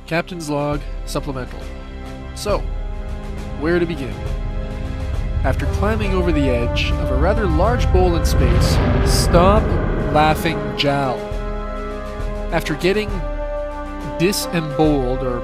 Captain's Log, Supplemental. So, where to begin? After climbing over the edge of a rather large bowl in space, stop laughing, Jal. After getting disemboweled, or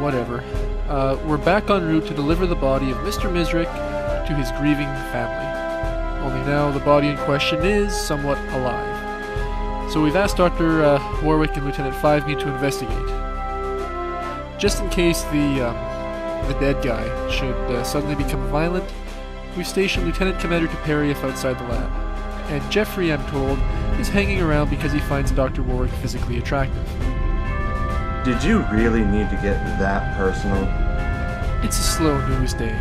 whatever, we're back en route to deliver the body of Mr. Misrek to his grieving family. Only now the body in question is somewhat alive. So we've asked Dr. Warwick and Lieutenant 5 to investigate. Just in case the dead guy should suddenly become violent, we've stationed Lieutenant Commander Tuparief outside the lab. And Jeffrey, I'm told, is hanging around because he finds Dr. Warwick physically attractive. Did you really need to get that personal? It's a slow news day.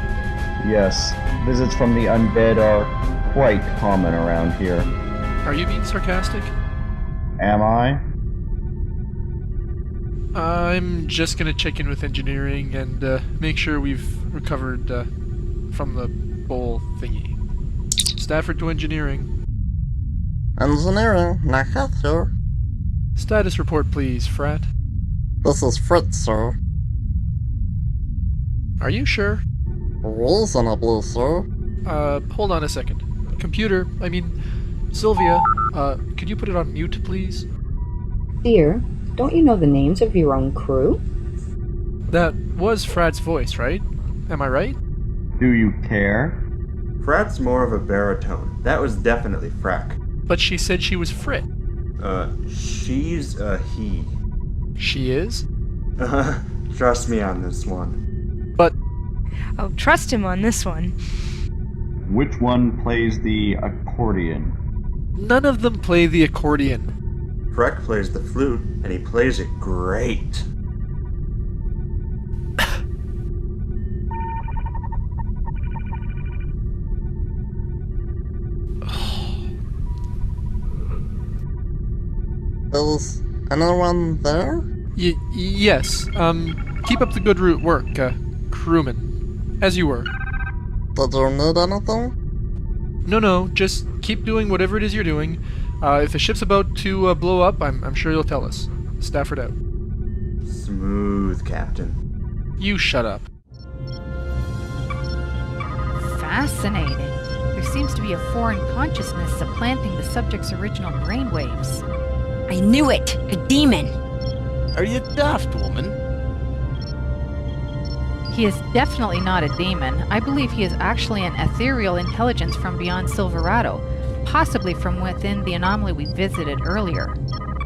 Yes, visits from the undead are quite common around here. Are you being sarcastic? Am I? I'm just gonna check in with engineering and make sure we've recovered from the bowl thingy. Stafford to engineering. Engineering, Naka, sir. Status report, please, Frat. This is Fritz, sir. Are you sure? Reasonably, sir. Hold on a second. Computer, Sylvia, could you put it on mute, please? Dear, don't you know the names of your own crew? That was Frat's voice, right? Am I right? Do you care? Frat's more of a baritone. That was definitely Frack. But she said she was Frit. She's a he. She is? Trust me on this one. But... Oh, trust him on this one. Which one plays the accordion? None of them play the accordion. Freck plays the flute, and he plays it great. Is anyone there? Yes. Keep up the good work, crewman. As you were. Did you need anything? No, just keep doing whatever it is you're doing. If the ship's about to blow up, I'm sure you'll tell us. Stafford out. Smooth, Captain. You shut up. Fascinating. There seems to be a foreign consciousness supplanting the subject's original brainwaves. I knew it! A demon! Are you daft, woman? He is definitely not a demon. I believe he is actually an ethereal intelligence from beyond Silverado, possibly from within the anomaly we visited earlier.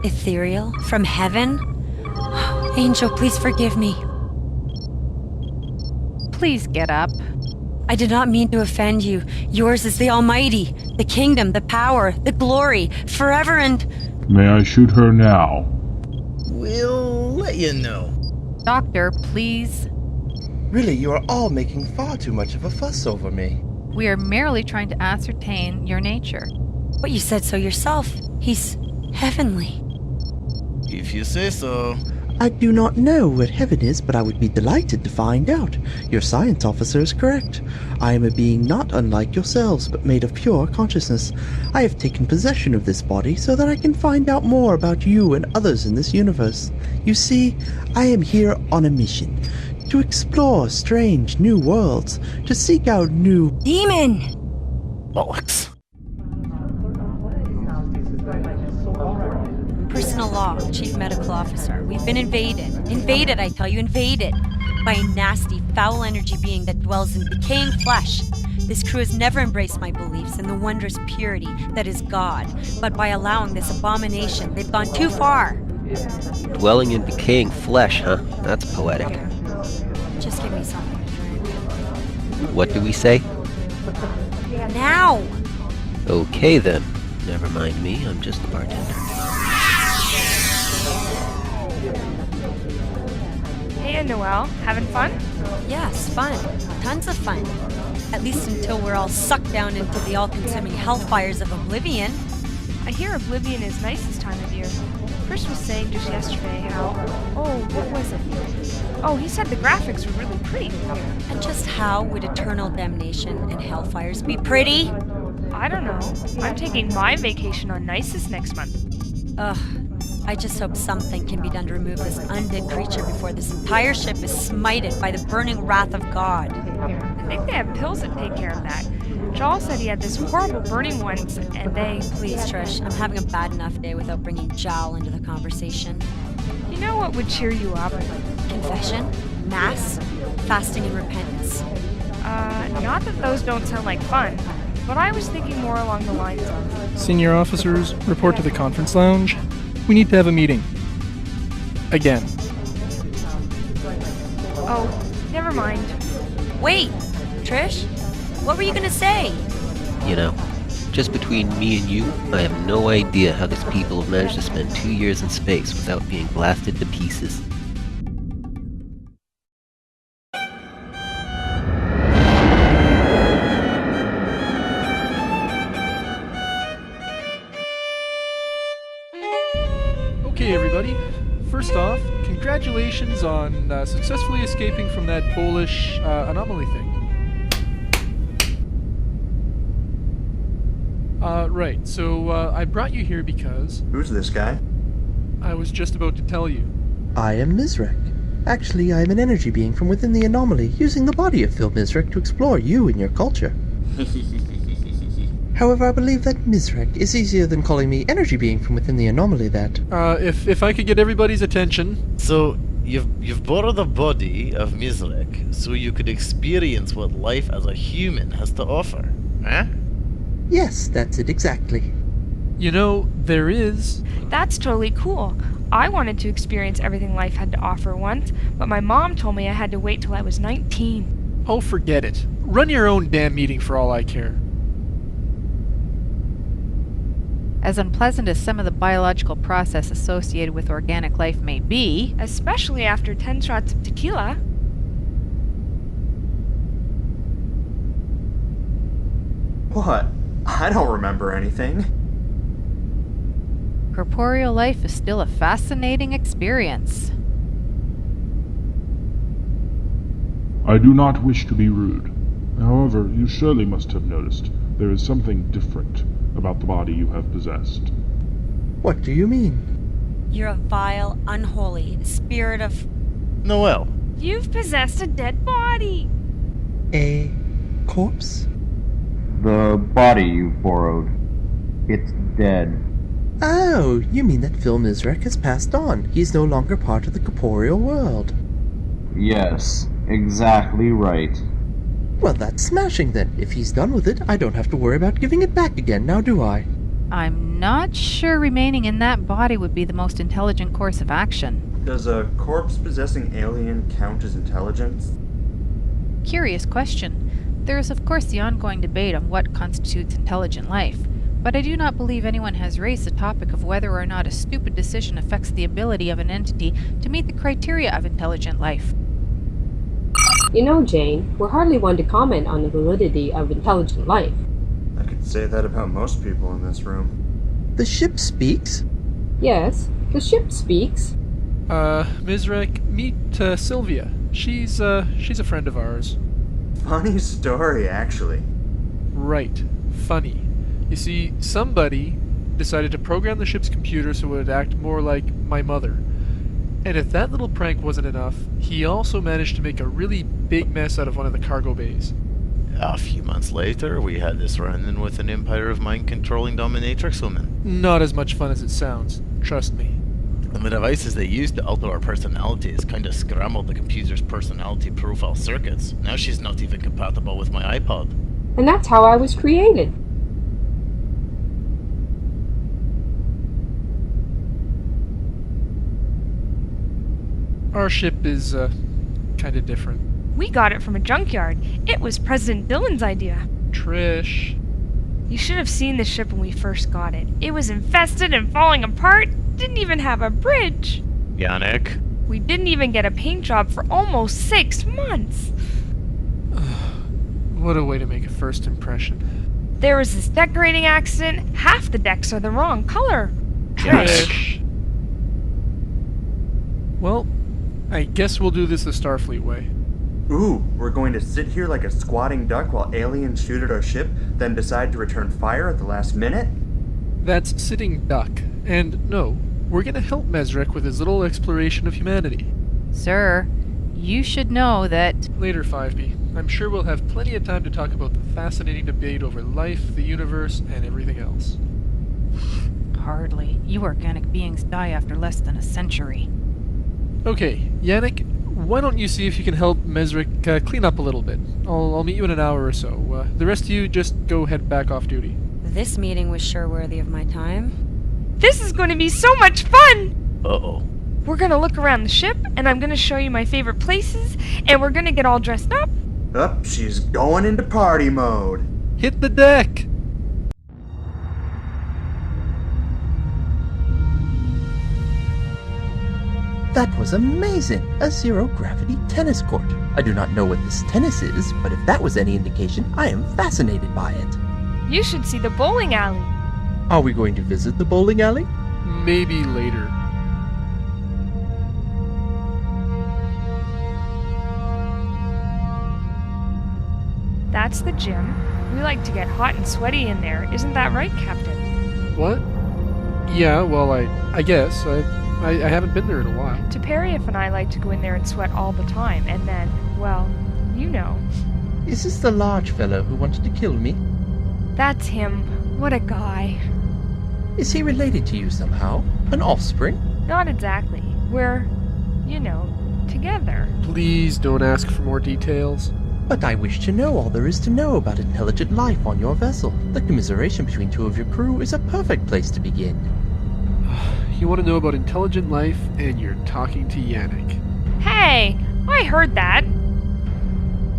Ethereal? From heaven? Angel, please forgive me. Please get up. I did not mean to offend you. Yours is the Almighty, the kingdom, the power, the glory, forever and... May I shoot her now? We'll let you know. Doctor, please. Really, you are all making far too much of a fuss over me. We are merely trying to ascertain your nature. But you said so yourself. He's heavenly. If you say so. I do not know what heaven is, but I would be delighted to find out. Your science officer is correct. I am a being not unlike yourselves, but made of pure consciousness. I have taken possession of this body so that I can find out more about you and others in this universe. You see, I am here on a mission. To explore strange new worlds, to seek out new... Demon! Bollocks. Personal law, Chief Medical Officer. We've been invaded. Invaded, I tell you, invaded. By a nasty, foul energy being that dwells in decaying flesh. This crew has never embraced my beliefs in the wondrous purity that is God. But by allowing this abomination, they've gone too far. Dwelling in decaying flesh, huh? That's poetic. Just give me something to drink. What do we say? Now! Okay then. Never mind me, I'm just the bartender. Hey, Noelle, having fun? Yes, fun. Tons of fun. At least until we're all sucked down into the all-consuming hellfires of oblivion. I hear Oblivion is nice this time of year. Chris was saying just yesterday how... Oh, what was it? Oh, he said the graphics were really pretty. And just how would eternal damnation and hellfires be pretty? I don't know. I'm taking my vacation on Nisus next month. Ugh, I just hope something can be done to remove this undead creature before this entire ship is smited by the burning wrath of God. I think they have pills that take care of that. Joel said he had this horrible burning once, and they... Please, Trish, I'm having a bad enough day without bringing Jowl into the conversation. You know what would cheer you up? Confession? Mass? Fasting and repentance? Not that those don't sound like fun, but I was thinking more along the lines of... Senior officers, report to the conference lounge. We need to have a meeting. Again. Oh, never mind. Wait! Trish? What were you gonna say? You know, just between me and you, I have no idea how these people have managed to spend 2 years in space without being blasted to pieces. Okay, everybody. First off, congratulations on successfully escaping from that bluish anomaly thing. Right, so I brought you here because... Who's this guy? I was just about to tell you. I am Misrek. Actually, I am an energy being from within the anomaly, using the body of Phil Misrek to explore you and your culture. However, I believe that Misrek is easier than calling me energy being from within the anomaly that... If I could get everybody's attention... So, you've borrowed the body of Misrek so you could experience what life as a human has to offer, eh? Yes, that's it exactly. You know, there is... That's totally cool. I wanted to experience everything life had to offer once, but my mom told me I had to wait till I was 19. Oh, forget it. Run your own damn meeting for all I care. As unpleasant as some of the biological process associated with organic life may be, especially after 10 shots of tequila. What? I don't remember anything. corporeal life is still a fascinating experience. I do not wish to be rude. However, you surely must have noticed there is something different about the body you have possessed. What do you mean? You're a vile, unholy spirit of... Noel. You've possessed a dead body. A corpse? The body you borrowed. It's dead. Oh, you mean that Phil Misrek has passed on. He's no longer part of the corporeal world. Yes, exactly right. Well, that's smashing then. If he's done with it, I don't have to worry about giving it back again, now do I? I'm not sure remaining in that body would be the most intelligent course of action. Does a corpse-possessing alien count as intelligence? Curious question. There is of course the ongoing debate on what constitutes intelligent life, but I do not believe anyone has raised the topic of whether or not a stupid decision affects the ability of an entity to meet the criteria of intelligent life. You know, Jane, we're hardly one to comment on the validity of intelligent life. I could say that about most people in this room. The ship speaks? Yes, the ship speaks. Misrek, meet Sylvia. She's a friend of ours. Funny story, actually. Right. Funny. You see, somebody decided to program the ship's computer so it would act more like my mother. And if that little prank wasn't enough, he also managed to make a really big mess out of one of the cargo bays. A few months later, we had this run-in with an empire of mind-controlling dominatrix woman. Not as much fun as it sounds, trust me. And the devices they used to alter our personalities kind of scrambled the computer's personality profile circuits. Now she's not even compatible with my iPod. And that's how I was created. Our ship is, kinda different. We got it from a junkyard. It was President Dillon's idea. Trish. You should have seen the ship when we first got it. It was infested and falling apart. Didn't even have a bridge. Yannick. We didn't even get a paint job for almost 6 months. What a way to make a first impression. There was this decorating accident. Half the decks are the wrong color. Trish. Well, I guess we'll do this the Starfleet way. Ooh, we're going to sit here like a squatting duck while aliens shoot at our ship, then decide to return fire at the last minute? That's sitting duck. And no, We're gonna help Misrek with his little exploration of humanity. Sir, you should know that... Later, 5B. I'm sure we'll have plenty of time to talk about the fascinating debate over life, the universe, and everything else. Hardly. You organic beings die after less than a century. Okay, Yannick, why don't you see if you can help Misrek clean up a little bit? I'll meet you in an hour or so. The rest of you just go head back off duty. This meeting was sure worthy of my time. This is going to be so much fun! Uh-oh. We're going to look around the ship, and I'm going to show you my favorite places, and we're going to get all dressed up. Up, she's going into party mode. Hit the deck! That was amazing! A zero-gravity tennis court. I do not know what this tennis is, but if that was any indication, I am fascinated by it. You should see the bowling alley. Are we going to visit the bowling alley? Maybe later. That's the gym. We like to get hot and sweaty in there. Isn't that right, Captain? What? Yeah, well, I guess. I haven't been there in a while. Teperief and I like to go in there and sweat all the time, and then, well, you know. Is this the large fellow who wanted to kill me? That's him. What a guy. Is he related to you somehow? An offspring? Not exactly. We're, you know, together. Please don't ask for more details. But I wish to know all there is to know about intelligent life on your vessel. The commiseration between two of your crew is a perfect place to begin. You want to know about intelligent life, and you're talking to Yannick. Hey! I heard that!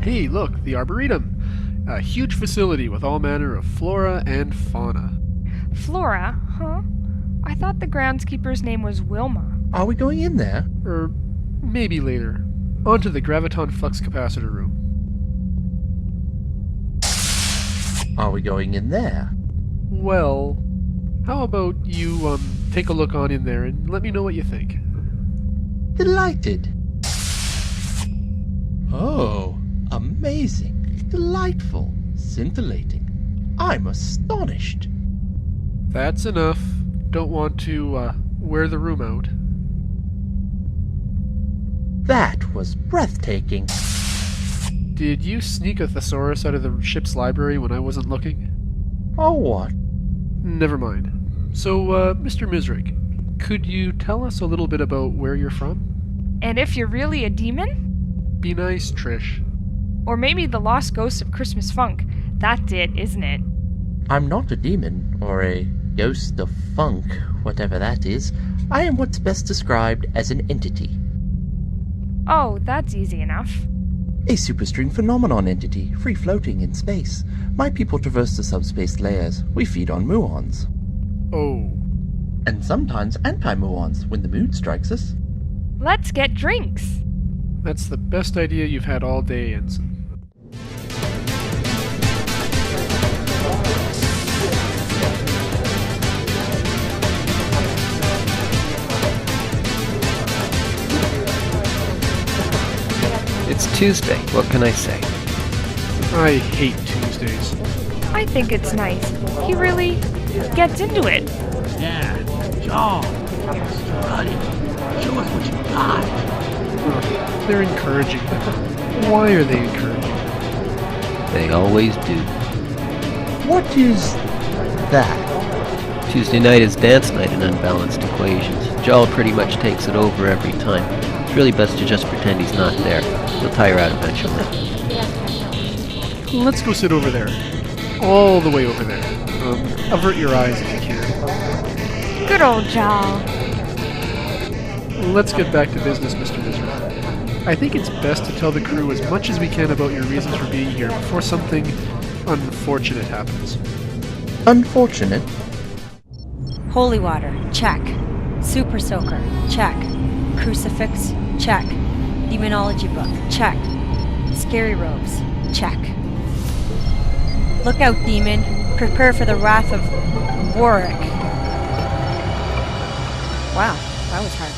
Hey, look, the Arboretum. A huge facility with all manner of flora and fauna. Flora? Huh? I thought the groundskeeper's name was Wilma. Are we going in there? Or maybe later. Onto the graviton flux capacitor room. Are we going in there? Well, how about you, take a look on in there and let me know what you think. Delighted. Oh, amazing. Delightful. Scintillating. I'm astonished. That's enough. Don't want to, wear the room out. That was breathtaking. Did you sneak a thesaurus out of the ship's library when I wasn't looking? Oh, what? Never mind. So, Mr. Misrek, could you tell us a little bit about where you're from? And if you're really a demon? Be nice, Trish. Or maybe the lost ghost of Christmas funk. That's it, isn't it? I'm not a demon, or a ghost of funk, whatever that is. I am what's best described as an entity. Oh, that's easy enough. A superstring phenomenon entity, free-floating in space. My people traverse the subspace layers. We feed on muons. Oh. And sometimes anti-muons when the mood strikes us. Let's get drinks. That's the best idea you've had all day, Ensign. It's Tuesday. What can I say? I hate Tuesdays. I think it's nice. He really gets into it. Yeah, Joe. Buddy, show us what you got. They're encouraging. Why are they encouraging? They always do. What is that? Tuesday night is dance night in Unbalanced Equations. Jal pretty much takes it over every time. It's really best to just pretend he's not there. He'll tire out eventually. Let's go sit over there. All the way over there. Avert your eyes if you can. Good old Jal. Let's get back to business, Mr. Misrek. I think it's best to tell the crew as much as we can about your reasons for being here before something unfortunate happens. Unfortunate? Holy water, check. Super soaker, check. Crucifix, check. Demonology book, check. Scary robes, check. Look out, demon. Prepare for the wrath of Warwick. Wow, that was hard.